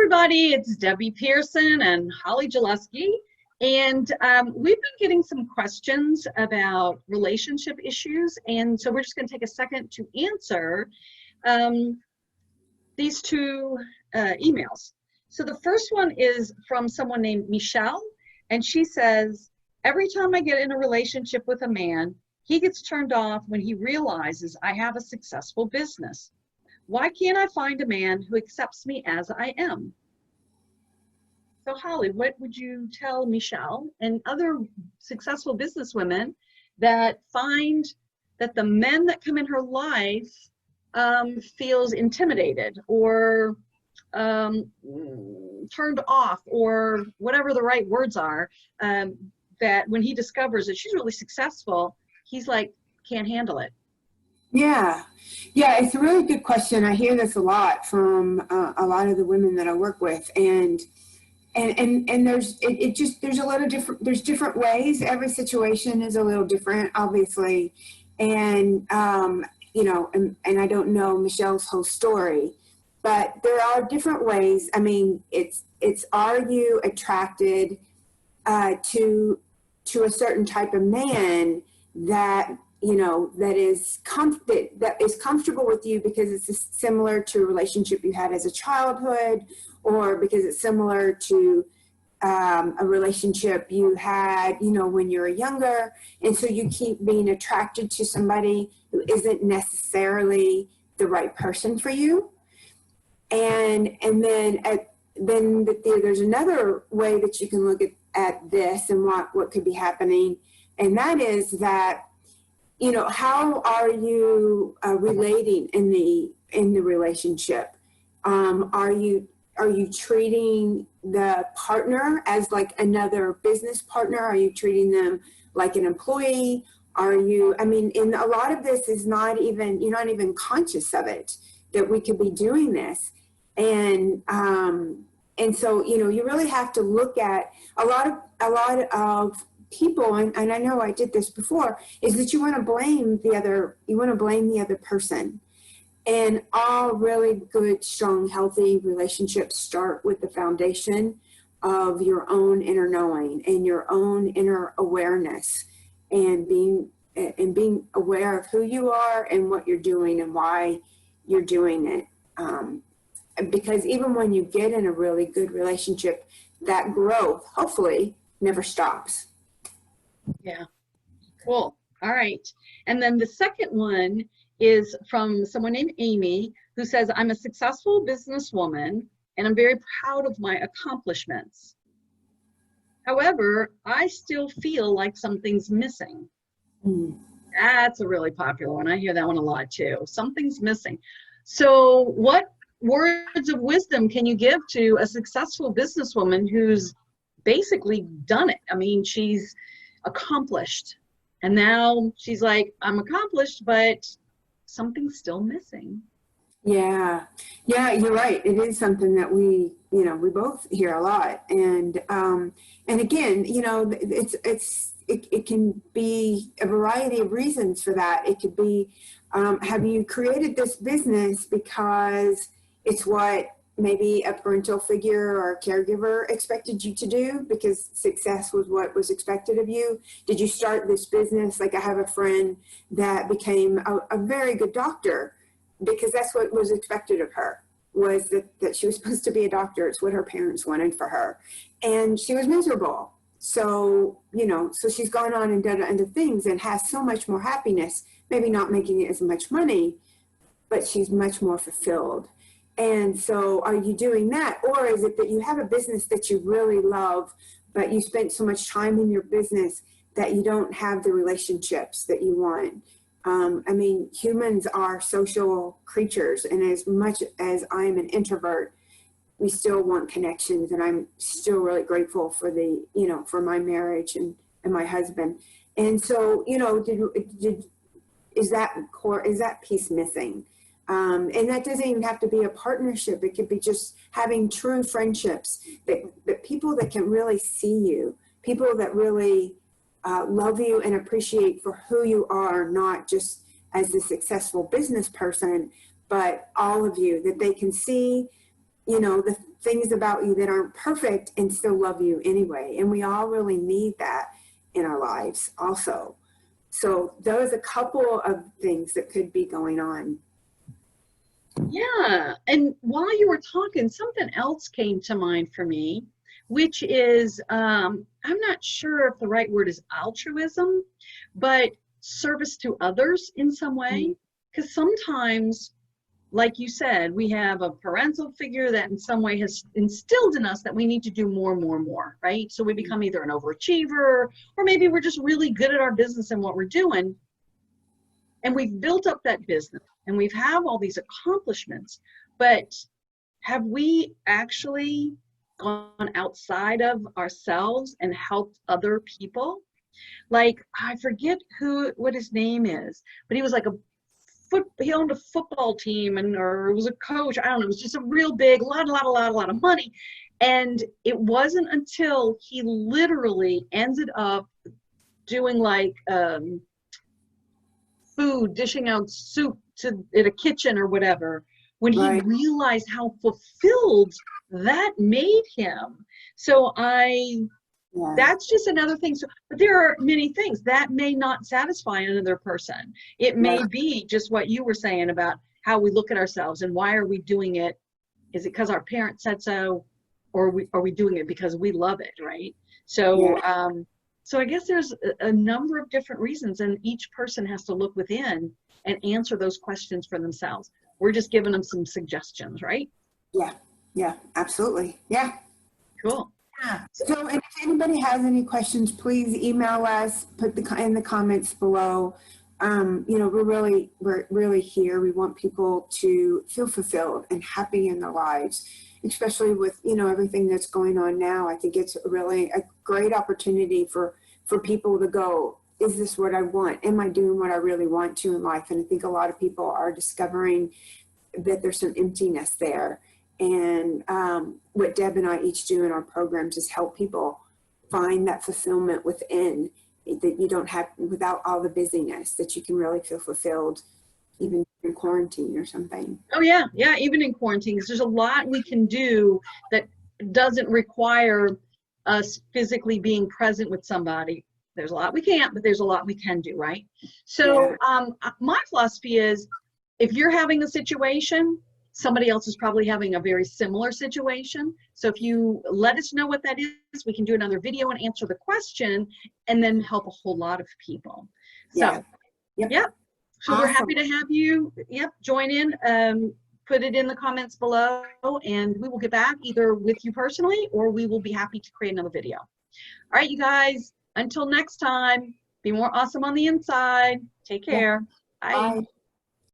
everybody, it's Debbie Pearson and Holly Jaleski, and we've been getting some questions about relationship issues, and so we're just going to take a second to answer these two emails. So the first one is from someone named Michelle, and she says, every time I get in a relationship with a man, he gets turned off when he realizes I have a successful business. Why can't I find a man who accepts me as I am? So Holly, what would you tell Michelle and other successful businesswomen that find that the men that come in her life feels intimidated or turned off, or whatever the right words are, that when he discovers that she's really successful, he's like, can't handle it? Yeah, it's a really good question. I hear this a lot from a lot of the women that I work with, and there's there's a little different. There's different ways. Every situation is a little different, obviously, and you know, and I don't know Michelle's whole story, but there are different ways. I mean, it's are you attracted to a certain type of man that, you know, that is comfortable with you because it's similar to a relationship you had as a childhood, or because it's similar to a relationship you had, you know, when you were younger. And so you keep being attracted to somebody who isn't necessarily the right person for you. And then there's another way that you can look at this and what could be happening. And that is that, you know, how are you relating in the relationship? Are you treating the partner as like another business partner? Are you treating them like an employee? I mean, and a lot of this is you're not even conscious of it, that we could be doing this. And so, you know, you really have to look at a lot of people, and I know I did this before, is that you want to blame the other person. And all really good, strong, healthy relationships start with the foundation of your own inner knowing and your own inner awareness, and being aware of who you are and what you're doing and why you're doing it. Because even when you get in a really good relationship, that growth hopefully never stops. Yeah, cool. All right. And then the second one is from someone named Amy, who says, I'm a successful businesswoman and I'm very proud of my accomplishments. However, I still feel like something's missing. That's a really popular one. I hear that one a lot too. Something's missing. So what words of wisdom can you give to a successful businesswoman who's basically done it? I mean, she's accomplished, and now she's like, I'm accomplished, but something's still missing. Yeah, you're right. It is something that we both hear a lot. And again, you know, it can be a variety of reasons for that. It could be, have you created this business because it's what maybe a parental figure or a caregiver expected you to do, because success was what was expected of you? Did you start this business? Like, I have a friend that became a very good doctor because that's what was expected of her, was that she was supposed to be a doctor. It's what her parents wanted for her. And she was miserable. So, you know, so she's gone on and done other things and has so much more happiness, maybe not making as much money, but she's much more fulfilled. And so are you doing that? Or is it that you have a business that you really love, but you spent so much time in your business that you don't have the relationships that you want? I mean, humans are social creatures, and as much as I'm an introvert, we still want connections, and I'm still really grateful for for my marriage and my husband. And so, you know, is that piece missing? And that doesn't even have to be a partnership. It could be just having true friendships, that people that can really see you, people that really love you and appreciate for who you are, not just as a successful business person, but all of you, that they can see, you know, things about you that aren't perfect and still love you anyway. And we all really need that in our lives also. So those a couple of things that could be going on. Yeah. And while you were talking, something else came to mind for me, which is, I'm not sure if the right word is altruism, but service to others in some way. Because sometimes, like you said, we have a parental figure that in some way has instilled in us that we need to do more and more and more, right? So we become either an overachiever, or maybe we're just really good at our business and what we're doing. And we've built up that business and we've have all these accomplishments, but have we actually gone outside of ourselves and helped other people? Like, I forget what his name is, but he was like he owned a football team or was a coach. I don't know. It was just a real big, lot of money. And it wasn't until he literally ended up doing like food, dishing out soup in a kitchen or whatever, when he realized how fulfilled that made him. So that's just another thing. So, but there are many things that may not satisfy another person. It may be just what you were saying about how we look at ourselves and why are we doing it? Is it because our parents said so, or are we doing it because we love it, right? So, so I guess there's a number of different reasons, and each person has to look within and answer those questions for themselves. We're just giving them some suggestions, right? Yeah, absolutely. Yeah. Cool. So if anybody has any questions, please email us, put in the comments below. We're really here. We want people to feel fulfilled and happy in their lives, especially with, everything that's going on now. I think it's really a great opportunity for people to go, is this what I want? Am I doing what I really want to in life? And I think a lot of people are discovering that there's some emptiness there. And what Deb and I each do in our programs is help people find that fulfillment within, that you don't have, without all the busyness, that you can really feel fulfilled even in quarantine or something. Oh yeah, even in quarantine, because there's a lot we can do that doesn't require us physically being present with somebody. There's a lot we can't, but there's a lot we can do, right? So my philosophy is, if you're having a situation, somebody else is probably having a very similar situation. So if you let us know what that is, we can do another video and answer the question and then help a whole lot of people. So, So we're happy to have you, join in, put it in the comments below, and we will get back either with you personally, or we will be happy to create another video. All right, you guys, until next time, be more awesome on the inside. Take care. Bye.